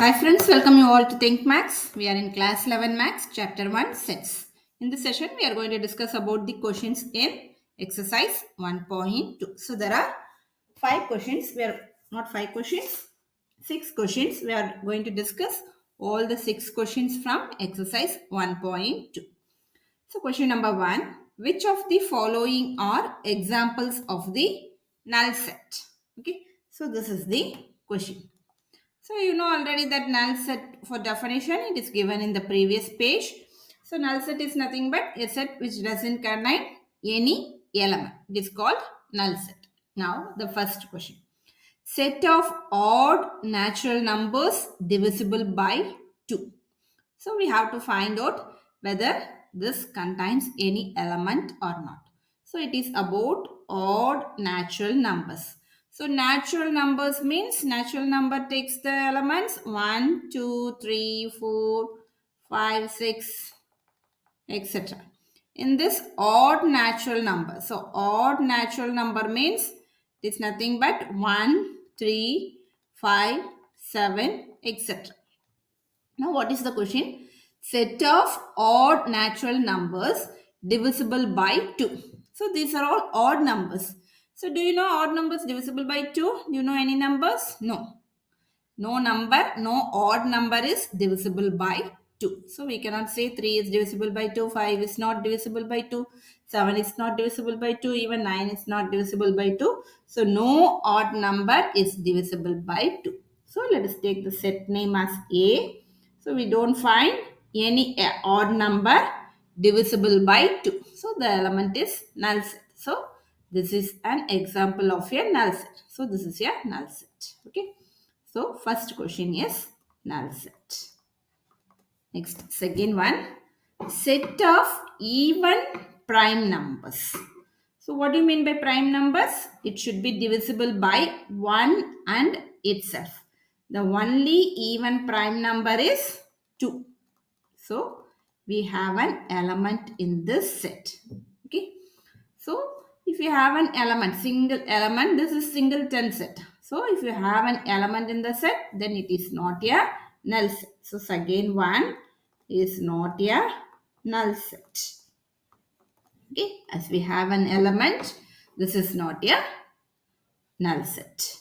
Hi friends, welcome you all to Think Max. We are in class 11 Max, chapter 1 sets. In this session, we are going to discuss about the questions in exercise 1.2. So there are 5 questions. We are not 5 questions, 6 questions. We are going to discuss all the 6 questions from exercise 1.2. So question number 1, which of the following are examples of the null set? Okay, so this is the question. So you know already that null set for definition, it is given in the previous page. So null set is nothing but a set which doesn't contain any element. It is called null set. Now the first question. Set of odd natural numbers divisible by 2. So we have to find out whether this contains any element or not. So it is about odd natural numbers. So natural numbers means natural number takes the elements 1, 2, 3, 4, 5, 6, etc. In this odd natural number. So odd natural number means it is nothing but 1, 3, 5, 7, etc. Now, what is the question? Set of odd natural numbers divisible by 2. So, these are all odd numbers. So, do you know odd numbers divisible by 2? Do you know any numbers? No. No odd number is divisible by 2. So, we cannot say 3 is divisible by 2, 5 is not divisible by 2, 7 is not divisible by 2, even 9 is not divisible by 2. So, no odd number is divisible by 2. So, let us take the set name as A. So, we don't find any odd number divisible by 2. So, the element is null set. So, this is an example of a null set. So, this is a null set. Okay. So, first question is null set. Next, second one, set of even prime numbers. So, what do you mean by prime numbers? It should be divisible by 1 and itself. The only even prime number is 2. So, we have an element in this set. Okay. So, if you have an element, single element, this is singleton set. So, if you have an element in the set, then it is not a null set. So, second one is not a null set. Okay, as we have an element, this is not a null set.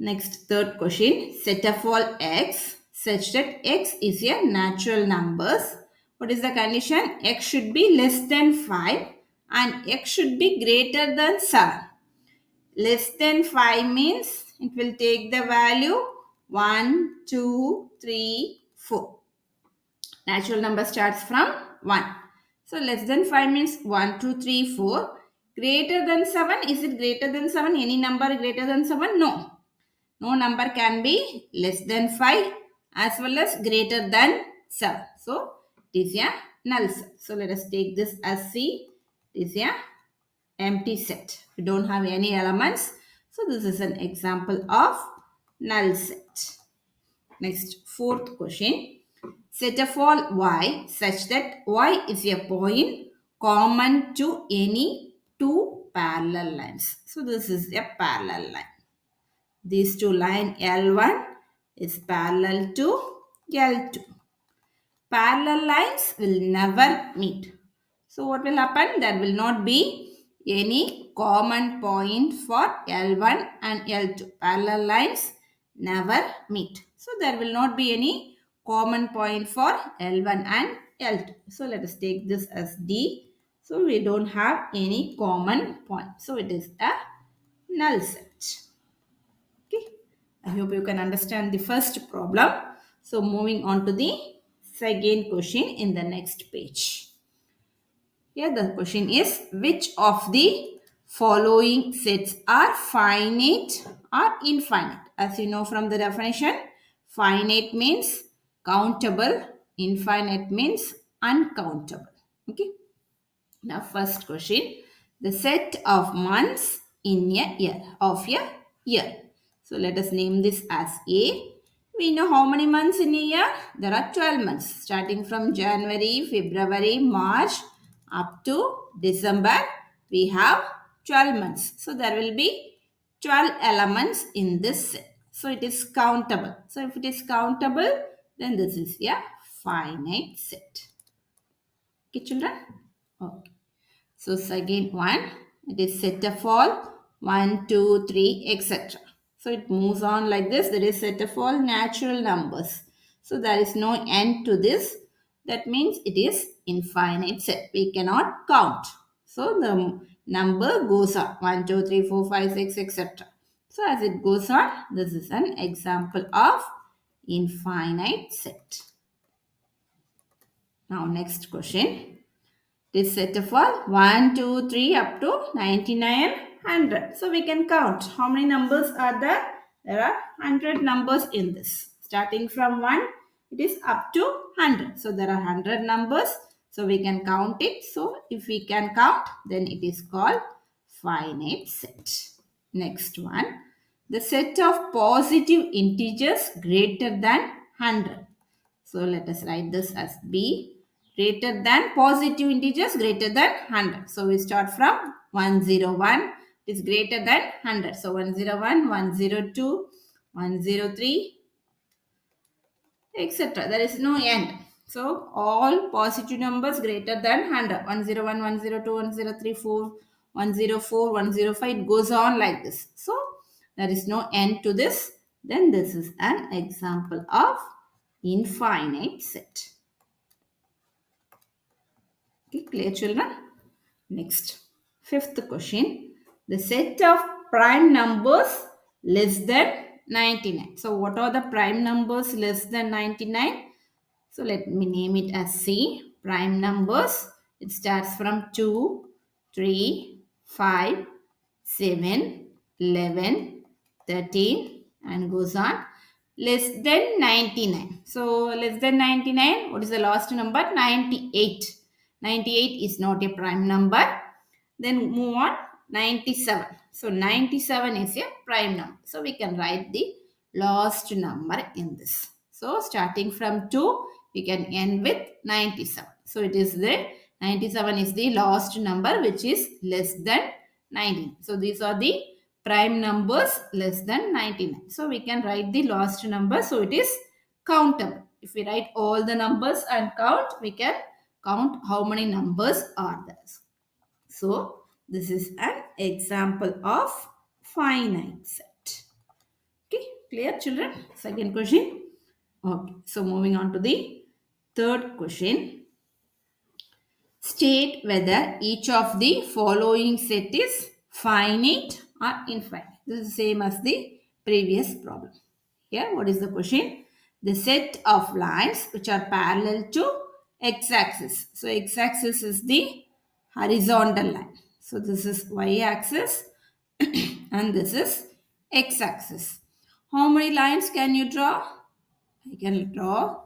Next, third question, set of all x such that x is a natural numbers. What is the condition? X should be less than 5 and x should be greater than 7. Less than 5 means it will take the value 1, 2, 3, 4. Natural number starts from 1. So less than 5 means 1, 2, 3, 4. Greater than 7, is it greater than 7? Any number greater than 7? No. No number can be less than 5 as well as greater than 7. So, it is a null set. So, let us take this as C. It is a empty set. We don't have any elements. So, this is an example of null set. Next, fourth question. Set of all y such that y is a point common to any two parallel lines. So, this is a parallel line. These two line L1 is parallel to L2. Parallel lines will never meet. So what will happen? There will not be any common point for L1 and L2. Parallel lines never meet. So there will not be any common point for L1 and L2. So let us take this as D. So we don't have any common point. So it is a null set. Okay, I hope you can understand the first problem. So moving on to the second question in the next page. Here the question is, which of the following sets are finite or infinite? As you know from the definition, finite means countable, infinite means uncountable. Okay. Now first question, the set of months in a year, of a year. So let us name this as A. We know how many months in a year? There are 12 months starting from January, February, March up to December. We have 12 months. So there will be 12 elements in this set. So it is countable. So if it is countable, then this is a finite set. Okay, children? Okay. So second one, it is set of all 1, 2, 3, etc. So it moves on like this. There is set of all natural numbers. So there is no end to this. That means it is infinite set. We cannot count. So the number goes on 1, 2, 3, 4, 5, 6, etc. So as it goes on, this is an example of infinite set. Now next question. This set of all 1, 2, 3 up to 99, 100. So we can count. How many numbers are there? There are 100 numbers in this. Starting from 1, it is up to 100. So there are 100 numbers. So we can count it. So if we can count, then it is called finite set. Next one. The set of positive integers greater than 100. So let us write this as B. Greater than positive integers greater than 100. So we start from 101. It is greater than 100. So 101, 102, 103, etc. There is no end. So all positive numbers greater than 100. 101, 102, 103, 104, 105. It goes on like this. So there is no end to this. Then this is an example of infinite set. Okay, clear children? Next, fifth question. The set of prime numbers less than 99. So what are the prime numbers less than 99? So let me name it as C. Prime numbers. It starts from 2, 3, 5, 7, 11, 13 and goes on. Less than 99. So less than 99, what is the last number? 98. 98 is not a prime number. Then move on, 97. So 97 is a prime number. So we can write the last number in this. So starting from 2, we can end with 97. So it is the 97 is the last number which is less than 19. So these are the prime numbers less than 99. So we can write the last number. So it is countable. If we write all the numbers and count, we can count how many numbers are there. So this is an example of finite set. Okay, clear children? Second question. Okay, so moving on to the third question. State whether each of the following set is finite or infinite. This is same as the previous problem. Here, what is the question? The set of lines which are parallel to x-axis. So x-axis is the horizontal line. So this is y-axis and this is x-axis. How many lines can you draw? I can draw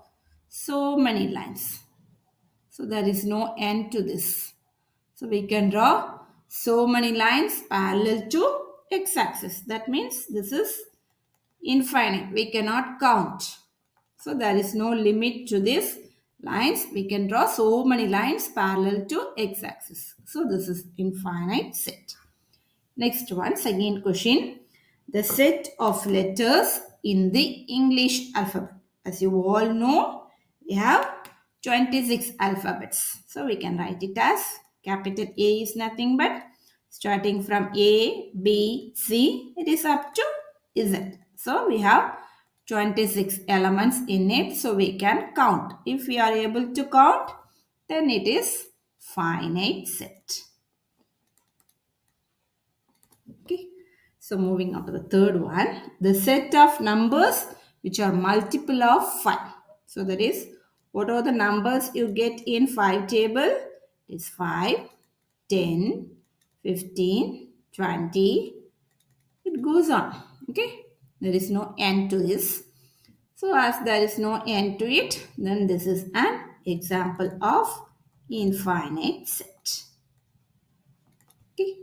so many lines. So there is no end to this. So we can draw so many lines parallel to x-axis. That means this is infinite. We cannot count. So there is no limit to this lines. We can draw so many lines parallel to x-axis. So this is infinite set. Next one, second question. The set of letters in the English alphabet. As you all know, we have 26 alphabets. So we can write it as capital A is nothing but starting from A, B, C, it is up to Z. So we have 26 elements in it. So we can count. If we are able to count, then it is finite set. Okay. So moving on to the third one, the set of numbers which are multiple of 5. So that is, what are the numbers you get in 5 table? It is 5, 10, 15, 20. It goes on. Okay. There is no end to this. So as there is no end to it, then this is an example of infinite set. Okay.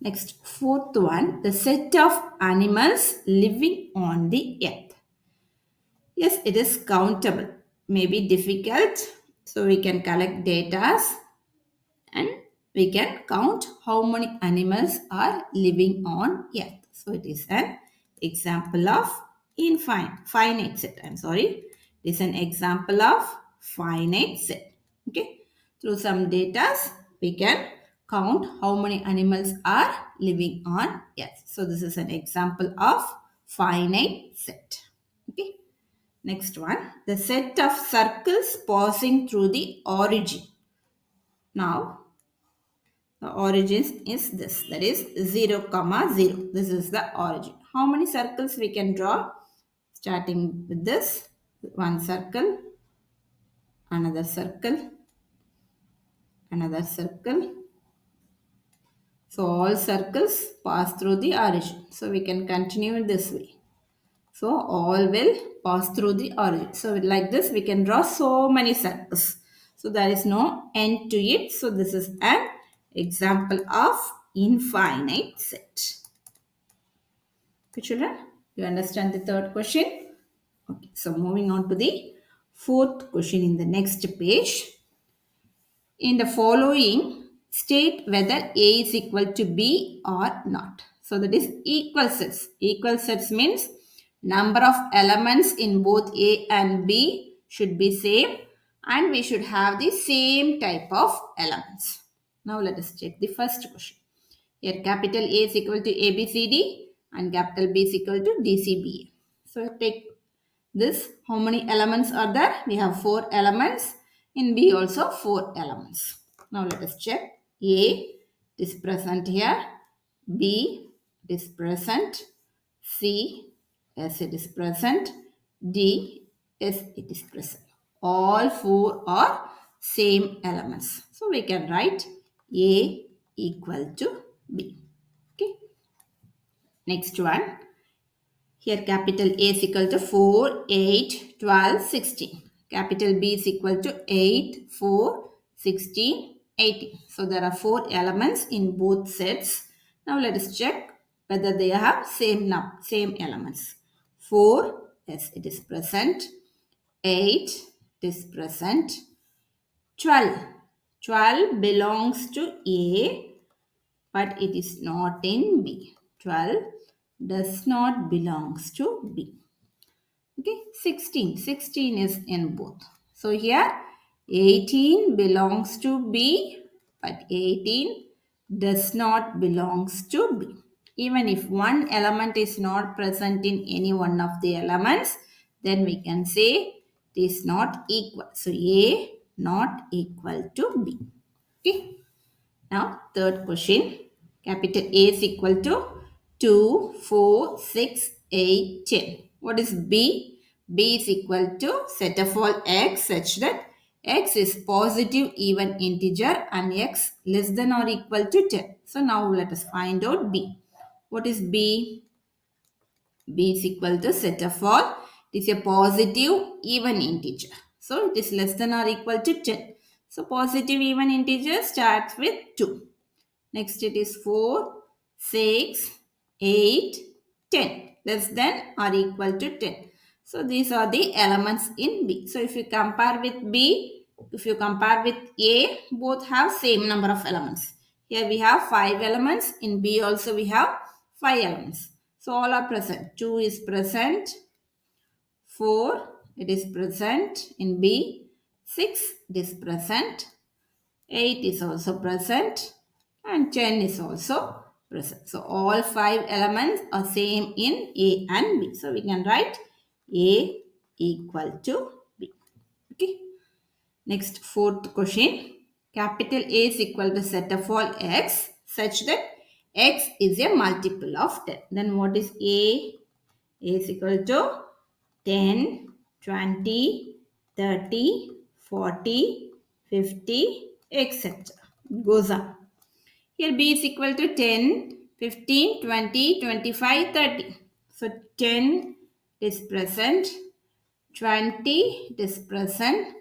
Next, fourth one, the set of animals living on the earth. Yes, it is countable. Maybe difficult. So we can collect data and we can count how many animals are living on earth. So it is an example of finite set. I'm sorry. It is an example of finite set. Okay. Through some data, we can count how many animals are living on Earth. So this is an example of finite set. Okay. Next one, the set of circles passing through the origin. Now, the origin is this, that is 0, comma 0. This is the origin. How many circles we can draw? Starting with this, one circle, another circle, another circle. So all circles pass through the origin. So we can continue in this way. So all will pass through the origin. So like this we can draw so many circles. So there is no end to it. So this is an example of infinite set. Okay, children, you understand the third question? Okay, so moving on to the fourth question in the next page. In the following, state whether A is equal to B or not. So that is equal sets. Equal sets means number of elements in both A and B should be same and we should have the same type of elements. Now let us check the first question. Here capital A is equal to ABCD and capital B is equal to DCBA. So take this, how many elements are there? We have 4 elements. In B also 4 elements. Now let us check. A is present here. B is present. C, yes, it is present. D, yes, it is present. All 4 are same elements. So we can write A equal to B. Okay. Next one. Here capital A is equal to 4, 8, 12, 16. Capital B is equal to 8, 4, 16, 18. So there are 4 elements in both sets. Now let us check whether they have same elements. 4, yes, it is present. 8, it is present. 12. 12 belongs to A, but it is not in B. 12 does not belongs to B. Okay, 16. 16 is in both. So here 18 belongs to B, but 18 does not belongs to B. Even if one element is not present in any one of the elements, then we can say it is not equal. So A not equal to B. Okay. Now, third question. Capital A is equal to 2, 4, 6, 8, 10. What is B? B is equal to set of all x such that x is positive even integer and x less than or equal to 10. So, now let us find out B. What is B? B is equal to set of all. It is a positive even integer. So, it is less than or equal to 10. So, positive even integer starts with 2. Next it is 4, 6, 8, 10. Less than or equal to 10. So these are the elements in B. So if you compare with B, if you compare with A, both have same number of elements. Here we have 5 elements. In B also we have 5 elements. So all are present. 2 is present. 4, it is present in B. 6, it is present. 8 is also present and 10 is also present. So all 5 elements are same in A and B. So we can write A equal to B. Okay. Next fourth question. Capital A is equal to set of all x such that x is a multiple of 10. Then what is A? A is equal to 10, 20, 30, 40, 50, etc. Goes up. Here B is equal to 10, 15, 20, 25, 30. So 10 is present, 20 is present,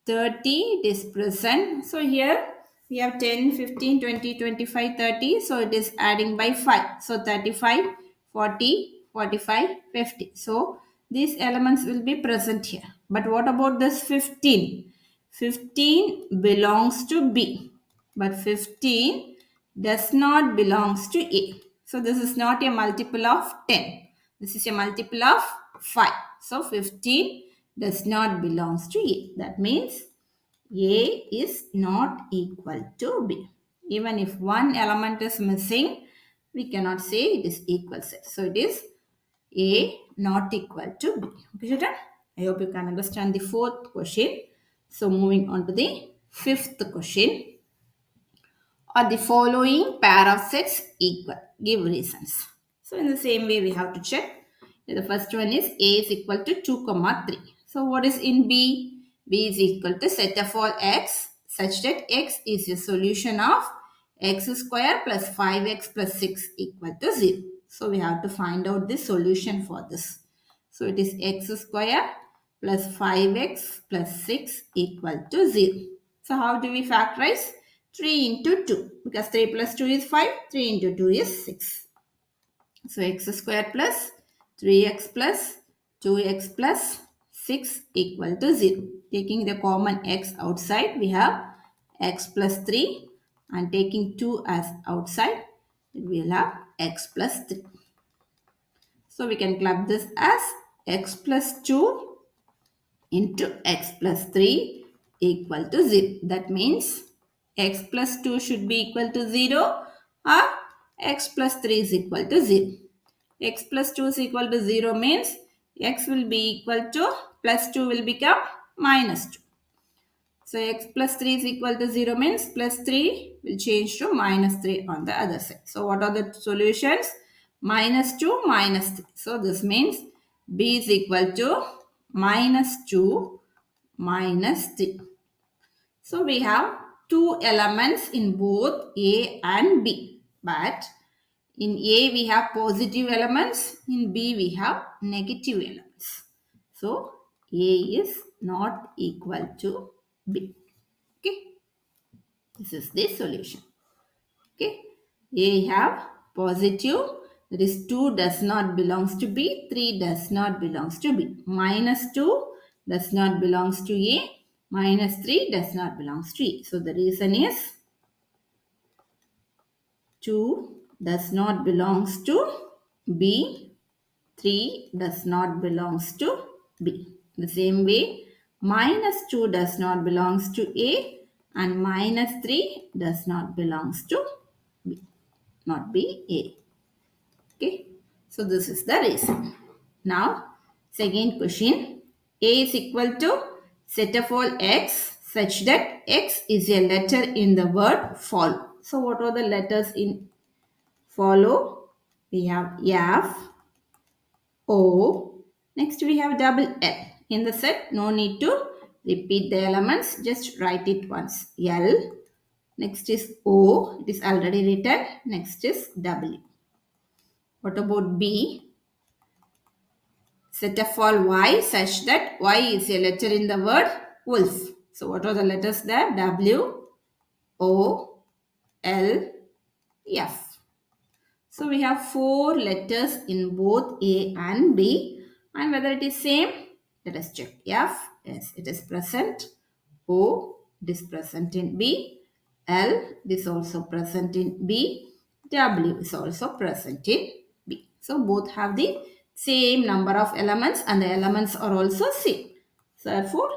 30 is present. So here we have 10, 15, 20, 25, 30. So it is adding by 5. So 35, 40, 45, 50. So these elements will be present here. But what about this 15? 15 belongs to B. But 15 does not belongs to A. So this is not a multiple of 10. This is a multiple of 5. So 15 does not belongs to A. That means A is not equal to B. Even if one element is missing, we cannot say it is equal set. So it is A not equal to B. Okay, children? I hope you can understand the fourth question. So moving on to the fifth question. Are the following pair of sets equal? Give reasons. So in the same way we have to check. The first one is A is equal to 2 comma 3. So what is in B? B is equal to set of all x such that x is a solution of x square plus 5x plus 6 equal to 0. So we have to find out the solution for this. So it is x square plus 5x plus 6 equal to 0. So how do we factorize? 3 into 2 because 3 plus 2 is 5, 3 into 2 is 6. So x square plus 3x plus 2x plus 6 equal to 0. Taking the common x outside, we have x plus 3 and taking 2 as outside, we will have x plus 3. So we can club this as x plus 2 into x plus 3 equal to 0. That means x plus 2 should be equal to 0 or x plus 3 is equal to 0. X plus 2 is equal to 0 means x will be equal to plus 2 will become minus 2. So x plus 3 is equal to 0 means plus 3 will change to minus 3 on the other side. So what are the solutions? Minus 2, minus 3. So this means b is equal to minus 2 minus 3. So we have two elements in both A and B. But in A we have positive elements, in B we have negative elements. So A is not equal to B. Okay, this is the solution. Okay, A have positive, that is 2 does not belongs to B, 3 does not belongs to B. Minus 2 does not belongs to A, minus 3 does not belongs to A. So the reason is 2 does not belongs to B, 3 does not belongs to B. The same way, minus 2 does not belongs to A and minus 3 does not belongs to B, not be A. Okay, so this is the reason. Now, second question. A is equal to set of all x such that x is a letter in the word follow. So what are the letters in follow? We have F, O. Next we have double L. In the set, no need to repeat the elements. Just write it once. L. Next is O. It is already written. Next is W. What about B? Set of all Y such that Y is a letter in the word wolf. So what are the letters there? W, O, L, F. So we have four letters in both A and B. And whether it is same, let us check. F, yes, it is present. O, it is present in B. L, it is also present in B. W is also present in B. So both have the same number of elements and the elements are also same. So therefore,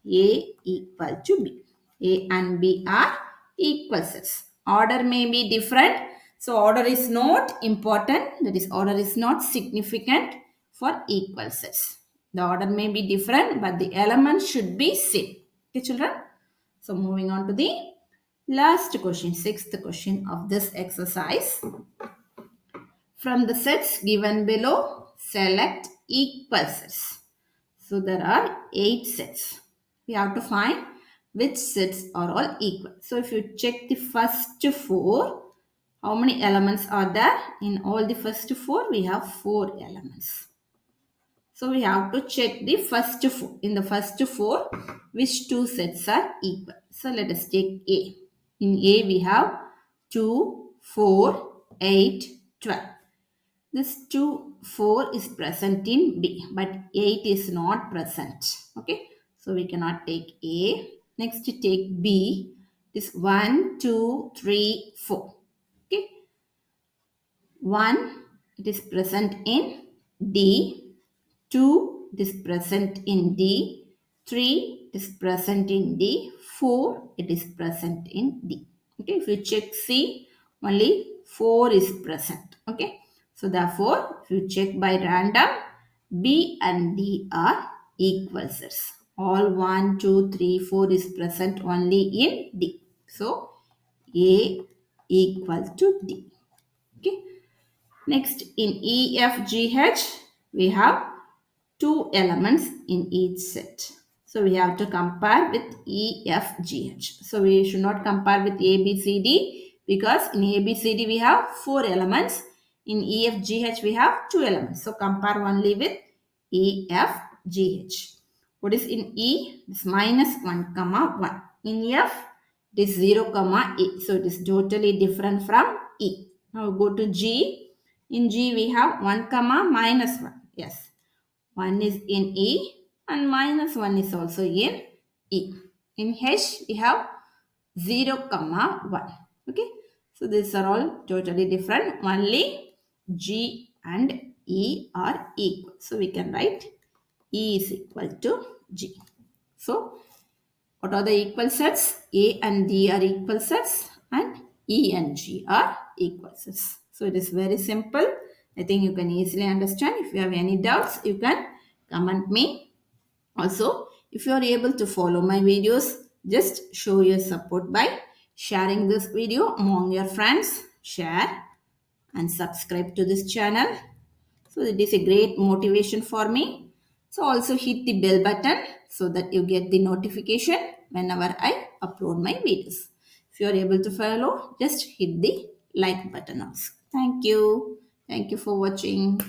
A equal to B. A and B are equal sets. Order may be different. So order is not important. That is, order is not significant for equal sets. The order may be different, but the elements should be same. Okay, children? So moving on to the last question, sixth question of this exercise. From the sets given below, select equal sets. So there are 8 sets. We have to find which sets are all equal. So if you check the first 4, how many elements are there? In all the first 4, we have 4 elements. So we have to check the first 4. In the first 4, which 2 sets are equal? So let us take A. In A, we have 2, 4, 8, 12. This 2, 4 is present in B, but 8 is not present. Okay, so we cannot take A. Next, take B. This 1, 2, 3, 4. Okay, 1, it is present in D. 2 it is present in D, 3 it is present in D, 4 it is present in D. Okay, if you check C, only 4 is present. Okay, so therefore, if you check by random, B and D are equal sets. All 1, 2, 3, 4 is present only in D. So, A equal to D. Okay. Next, in E, F, G, H, we have two elements in each set. So we have to compare with E, F, G, H. So we should not compare with A, B, C, D because in A, B, C, D we have four elements. In E, F, G, H we have two elements. So compare only with E, F, G, H. What is in E? It's minus 1 comma 1. In F, it is 0 comma E. So it is totally different from E. Now go to G. In G we have 1 comma minus 1. Yes. 1 is in E and minus 1 is also in E. In H we have 0 comma 1. Okay. So these are all totally different. Only G and E are equal. So we can write E is equal to G. So what are the equal sets? A and D are equal sets and E and G are equal sets. So it is very simple. I think you can easily understand. If you have any doubts, you can comment me. Also, if you are able to follow my videos, just show your support by sharing this video among your friends, share and subscribe to this channel. So it is a great motivation for me. So also hit the bell button so that you get the notification whenever I upload my videos. If you are able to follow, just hit the like button also. Thank you. Thank you for watching.